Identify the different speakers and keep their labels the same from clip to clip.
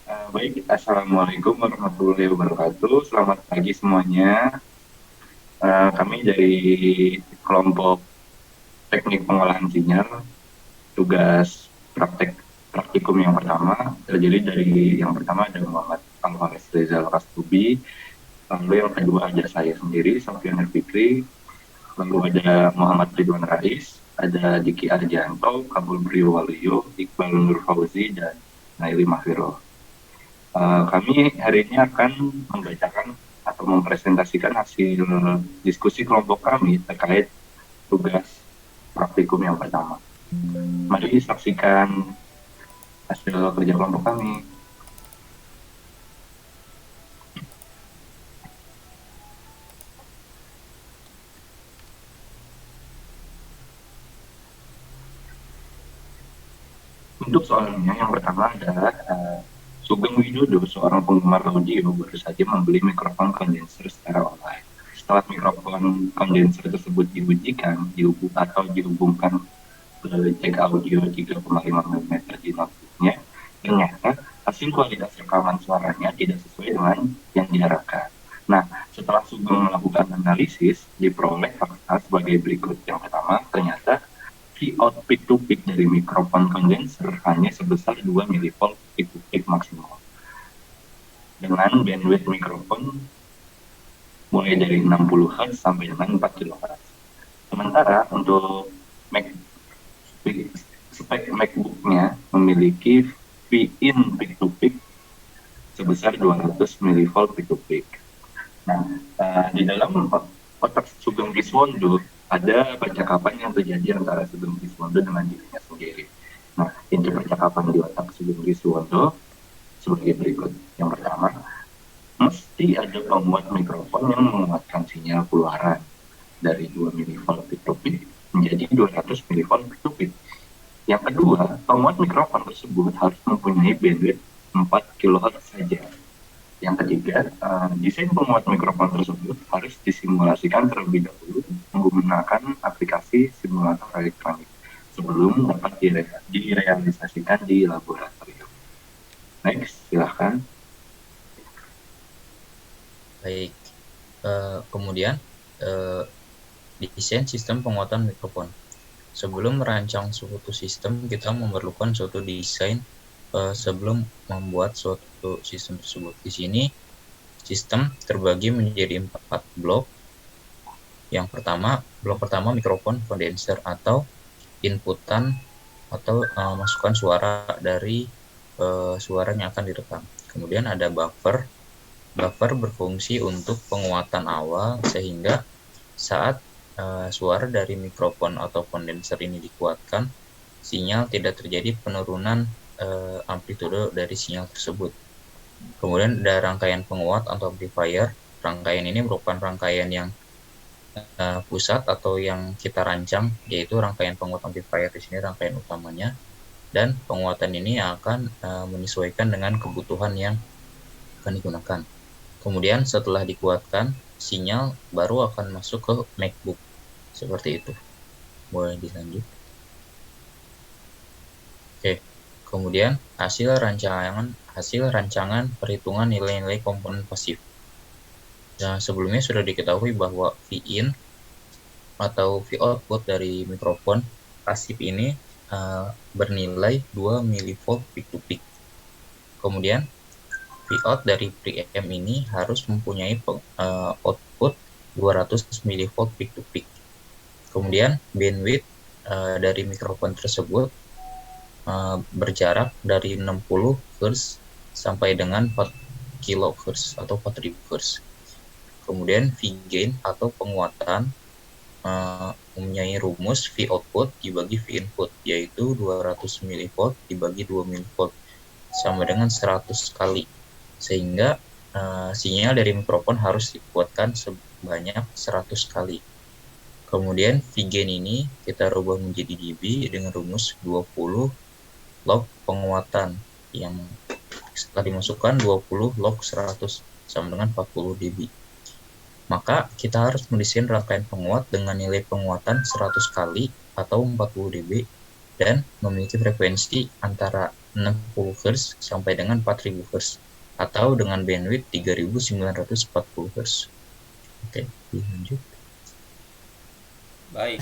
Speaker 1: Baik, Assalamualaikum warahmatullahi wabarakatuh. Selamat pagi semuanya. Kami dari kelompok teknik pengolahan sinyal, tugas praktikum yang pertama terdiri dari yang pertama ada Muhammad Al-Faris Rizal Rastubi, lalu yang kedua ada saya sendiri, Sofyan Fikri, lalu ada Muhammad Ridwan Rais, ada Diki Arjanto, Kabul Brio Waluyo, Iqbal Nur Fauzi, dan Naili Mahfiro. Kami hari ini akan membacakan atau mempresentasikan hasil diskusi kelompok kami terkait tugas praktikum yang pertama. Mari saksikan hasil kerja kelompok kami. Untuk soalnya yang pertama adalah Sugeng Widodo, seorang penggemar audio, baru saja membeli mikrofon kondenser secara online. Setelah mikrofon kondenser tersebut diujikan, dihubungkan ke jack audio 3,5 mm di notebooknya, ternyata hasil kualitas rekaman suaranya tidak sesuai dengan yang diharapkan. Nah, setelah Sugeng melakukan analisis, diperoleh fakta sebagai berikut. Yang pertama, ternyata Vout peak to peak dari mikrofon kondenser hanya sebesar 2 mV peak to peak maksimal. Dengan bandwidth mikrofon mulai dari 60 Hz sampai dengan 4 kHz. Sementara untuk Mac, spek MacBook-nya memiliki V-in peak to peak sebesar 200 mV peak to peak. Nah, di dalam otak Sugeng Kiswondo ada percakapan yang terjadi antara Sugeng Kiswondo dengan dirinya sendiri. Nah, inti percakapan di otak Sugeng Kiswondo sebagai berikut. Yang pertama, mesti ada penguat mikrofon yang menguatkan sinyal keluaran dari 2 mV peak to peak menjadi 200 mV peak to peak. Yang kedua, penguat mikrofon tersebut harus mempunyai bandwidth 4 kHz saja. Yang ketiga, desain penguat mikrofon tersebut harus disimulasikan terlebih dahulu menggunakan aplikasi simulator elektronik sebelum dapat direalisasikan di laboratorium. Next, silahkan.
Speaker 2: Baik, kemudian desain sistem penguatan mikrofon. Sebelum merancang suatu sistem, kita memerlukan suatu desain sebelum membuat suatu sistem tersebut. Di sini sistem terbagi menjadi 4 blok. Yang pertama, blok pertama mikrofon kondenser atau inputan atau masukan suara dari suara yang akan direkam. Kemudian ada buffer. Buffer berfungsi untuk penguatan awal sehingga saat suara dari mikrofon atau kondenser ini dikuatkan, sinyal tidak terjadi penurunan amplitude dari sinyal tersebut. Kemudian ada rangkaian penguat atau amplifier. Rangkaian ini merupakan rangkaian yang pusat atau yang kita rancang, yaitu rangkaian penguat amplifier. Di sini rangkaian utamanya, dan penguatan ini akan menyesuaikan dengan kebutuhan yang akan digunakan. Kemudian setelah dikuatkan, sinyal baru akan masuk ke MacBook. Seperti itu. Boleh dilanjut. Oke. Kemudian hasil rancangan perhitungan nilai-nilai komponen pasif. Nah, sebelumnya sudah diketahui bahwa V-in atau V-output dari mikrofon pasif ini bernilai 2 mV peak to peak. Kemudian V-out dari preamp ini harus mempunyai output 200 mV peak to peak. Kemudian bandwidth dari mikrofon tersebut berjarak dari 60 Hz sampai dengan 4 kHz atau 4000 Hz. Kemudian V-gain atau penguatan mempunyai rumus V-output dibagi V-input, yaitu 200 mV dibagi 2 mV sama dengan 100 kali, sehingga sinyal dari mikrofon harus dikuatkan sebanyak 100 kali. Kemudian V-gain ini kita rubah menjadi dB dengan rumus 20 log penguatan, yang setelah dimasukkan 20 log 100 sama dengan 40 dB. Maka kita harus mendesain rangkaian penguat dengan nilai penguatan 100 kali atau 40 dB dan memiliki frekuensi antara 60 Hz sampai dengan 4000 Hz atau dengan bandwidth 3940 Hz. Oke, lanjut.
Speaker 3: Baik.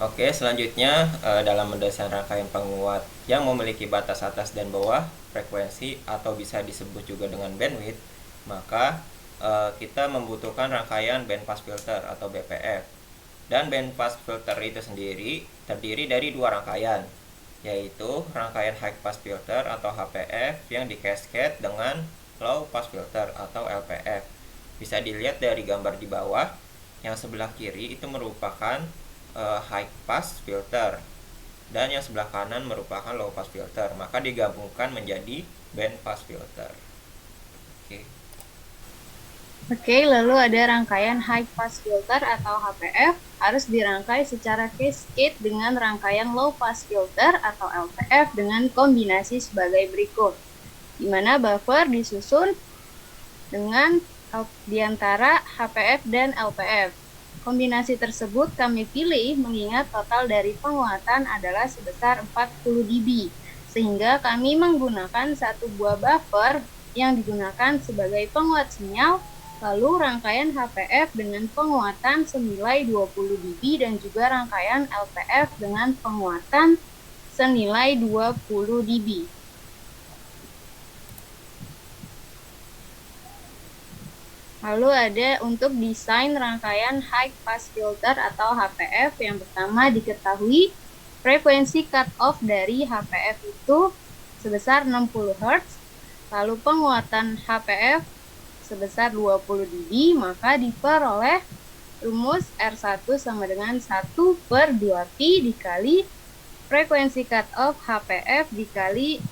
Speaker 3: Oke, selanjutnya dalam mendesain rangkaian penguat yang memiliki batas atas dan bawah frekuensi atau bisa disebut juga dengan bandwidth, maka kita membutuhkan rangkaian bandpass filter atau BPF. Dan bandpass filter itu sendiri terdiri dari dua rangkaian, yaitu rangkaian high pass filter atau HPF yang dikascade dengan low pass filter atau LPF. Bisa dilihat dari gambar di bawah, yang sebelah kiri itu merupakan high pass filter dan yang sebelah kanan merupakan low pass filter, maka digabungkan menjadi band pass filter.
Speaker 4: Oke, lalu ada rangkaian high pass filter atau HPF harus dirangkai secara cascade dengan rangkaian low pass filter atau LPF dengan kombinasi sebagai berikut, di mana buffer disusun dengan di antara HPF dan LPF. Kombinasi tersebut kami pilih mengingat total dari penguatan adalah sebesar 40 dB, sehingga kami menggunakan satu buah buffer yang digunakan sebagai penguat sinyal, lalu rangkaian HPF dengan penguatan senilai 20 dB dan juga rangkaian LPF dengan penguatan senilai 20 dB. Lalu ada untuk desain rangkaian high pass filter atau HPF. Yang pertama diketahui frekuensi cut-off dari HPF itu sebesar 60 Hz, lalu penguatan HPF sebesar 20 dB, maka diperoleh rumus R1 sama dengan 1/2pi dikali frekuensi cut-off HPF dikali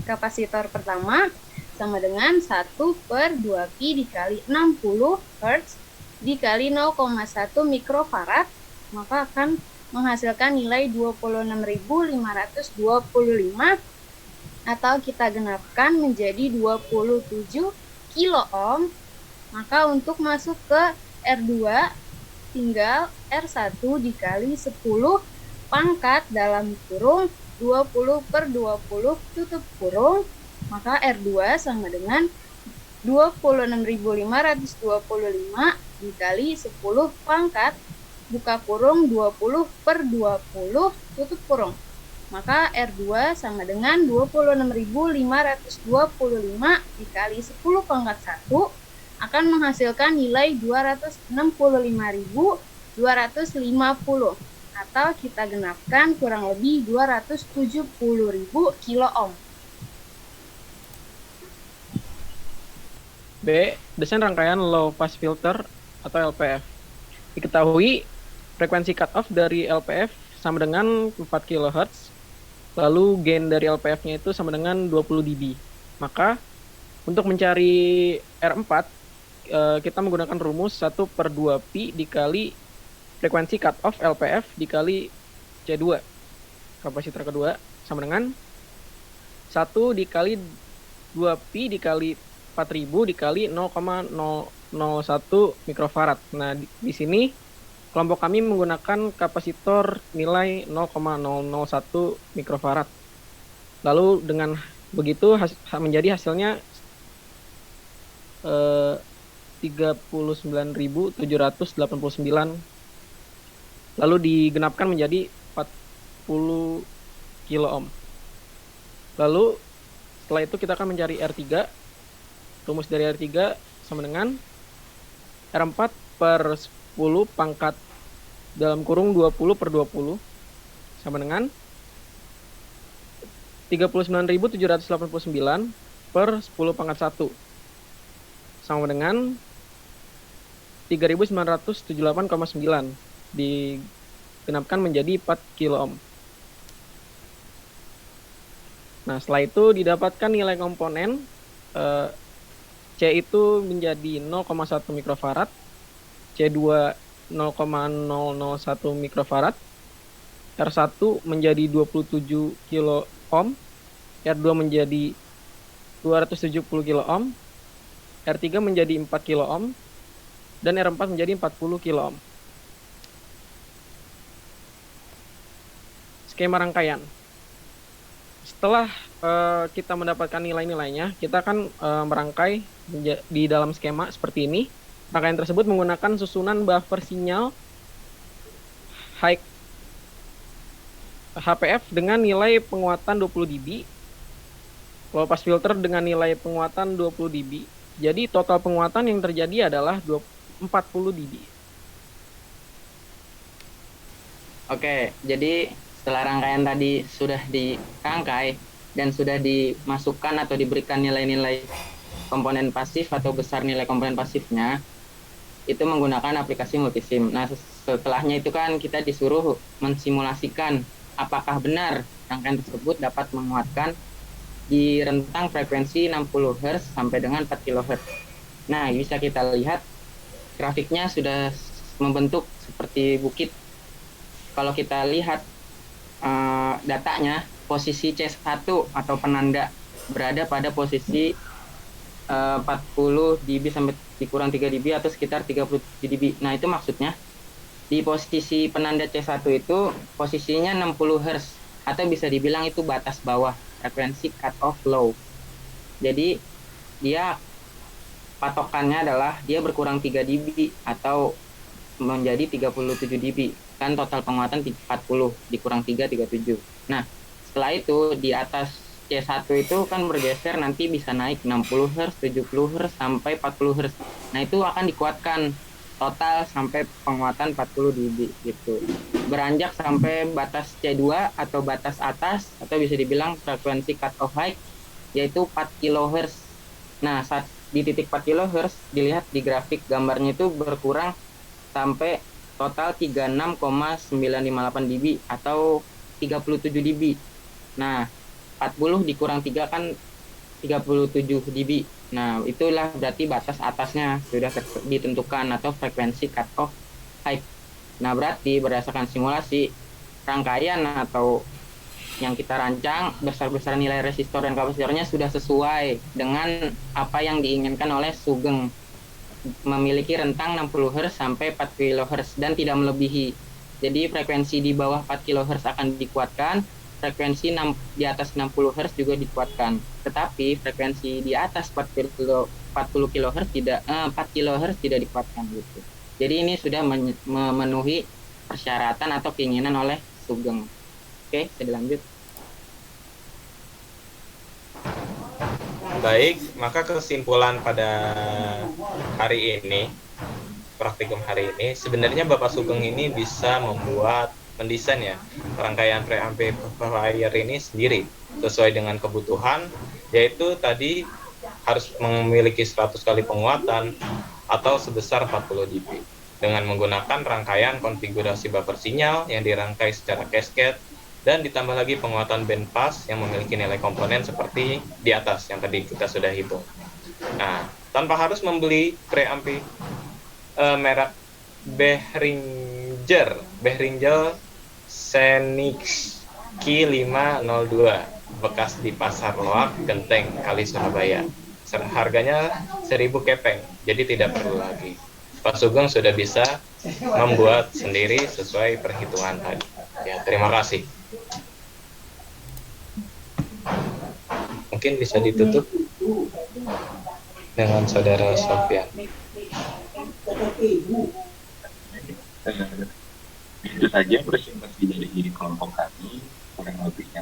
Speaker 4: kapasitor pertama sama dengan 1/2pi dikali 60 Hz dikali 0,1 mikrofarad, maka akan menghasilkan nilai 26.525 atau kita genapkan menjadi 27 kilo ohm. Maka untuk masuk ke R2 tinggal R1 dikali 10 pangkat dalam kurung 20/20 tutup kurung, maka R2 sama dengan 26.525 dikali 10 pangkat buka kurung 20/20 tutup kurung. Maka R2 sama dengan 26.525 dikali 10 pangkat 1 akan menghasilkan nilai 265.250 atau kita genapkan kurang lebih 270.000 kilo ohm.
Speaker 5: B. Desain rangkaian low pass filter atau LPF. Diketahui frekuensi cut-off dari LPF sama dengan 4 kHz, lalu gain dari LPF-nya itu sama dengan 20 dB. Maka untuk mencari R4, kita menggunakan rumus 1/2pi dikali frekuensi cut-off LPF dikali C2, kapasitor kedua, sama dengan 1 dikali 2pi dikali 4000 dikali 0,001 mikrofarad. Nah, di sini kelompok kami menggunakan kapasitor nilai 0,001 mikrofarad. Lalu dengan begitu menjadi hasilnya 39.789. Lalu digenapkan menjadi 40 kilo ohm. Lalu setelah itu kita akan mencari R3. Rumus dari R3 sama dengan R4 per 10 pangkat dalam kurung 20/20 sama dengan 39.789 per 10 pangkat 1 sama dengan 3.978,9 digenapkan menjadi 4 kilo ohm. Nah, setelah itu didapatkan nilai komponen C itu menjadi 0,1 mikrofarad, C2 0,001 mikrofarad, R1 menjadi 27 kilo ohm, R2 menjadi 270 kilo ohm, R3 menjadi 4 kilo ohm, dan R4 menjadi 40 kilo ohm. skema rangkaian. Setelah kita mendapatkan nilai-nilainya, kita akan merangkai di dalam skema seperti ini. Rangkaian tersebut menggunakan susunan buffer sinyal high HPF dengan nilai penguatan 20 dB, low pass filter dengan nilai penguatan 20 dB. Jadi total penguatan yang terjadi adalah 40 dB.
Speaker 6: Oke, jadi setelah rangkaian tadi sudah dirangkai dan sudah dimasukkan atau diberikan nilai-nilai komponen pasif atau besar nilai komponen pasifnya, itu menggunakan aplikasi multisim. Nah, setelahnya itu kan kita disuruh mensimulasikan apakah benar rangkaian tersebut dapat menguatkan di rentang frekuensi 60 Hz sampai dengan 4 kHz. Nah, bisa kita lihat grafiknya sudah membentuk seperti bukit. Kalau kita lihat datanya, posisi C1 atau penanda berada pada posisi 40 dB sampai dikurang 3 dB atau sekitar 37 dB. Nah, itu maksudnya di posisi penanda C1 itu posisinya 60 Hz atau bisa dibilang itu batas bawah frekuensi cut off low. Jadi dia patokannya adalah dia berkurang 3 dB atau menjadi 37 dB. Kan total penguatan 40 dikurang 3 37. Nah, setelah itu di atas C1 itu kan bergeser nanti bisa naik 60 Hz, 70 Hz sampai 40 Hz. Nah, itu akan dikuatkan total sampai penguatan 40 dB gitu. Beranjak sampai batas C2 atau batas atas atau bisa dibilang frekuensi cut off high yaitu 4 kHz. Nah, saat di titik 4 kHz dilihat di grafik gambarnya itu berkurang sampai total 36,958 dB atau 37 dB. Nah, 40 dikurang 3 kan 37 dB. Nah, itulah berarti batas atasnya sudah ditentukan atau frekuensi cut off high. Nah, berarti berdasarkan simulasi rangkaian atau yang kita rancang besar-besar nilai resistor dan kapasitornya sudah sesuai dengan apa yang diinginkan oleh Sugeng, memiliki rentang 60 Hz sampai 4 kHz dan tidak melebihi. Jadi frekuensi di bawah 4 kHz akan dikuatkan, frekuensi di atas 60 Hz juga dikuatkan. Tetapi frekuensi di atas 40 kHz tidak 4 kHz tidak dikuatkan gitu. Jadi ini sudah memenuhi persyaratan atau keinginan oleh Sugeng. Oke, saya dilanjut.
Speaker 3: Baik, maka kesimpulan pada hari ini, praktikum hari ini, sebenarnya Bapak Sugeng ini bisa mendesain ya rangkaian preamplifier ini sendiri sesuai dengan kebutuhan, yaitu tadi harus memiliki 100 kali penguatan atau sebesar 40 dB dengan menggunakan rangkaian konfigurasi buffer sinyal yang dirangkai secara cascade dan ditambah lagi penguatan band pass yang memiliki nilai komponen seperti di atas yang tadi kita sudah hitung. Nah, tanpa harus membeli preamp merek Behringer Xenix Q502 bekas di Pasar Loak, Genteng, Kali, Surabaya. Harganya 1.000 kepeng, jadi tidak perlu lagi. Pak Sugeng sudah bisa membuat sendiri sesuai perhitungan tadi. Ya, terima kasih. Mungkin bisa ditutup dengan Saudara Sofyan.
Speaker 1: Itu saja presentasi dari kelompok kami, kurang lebihnya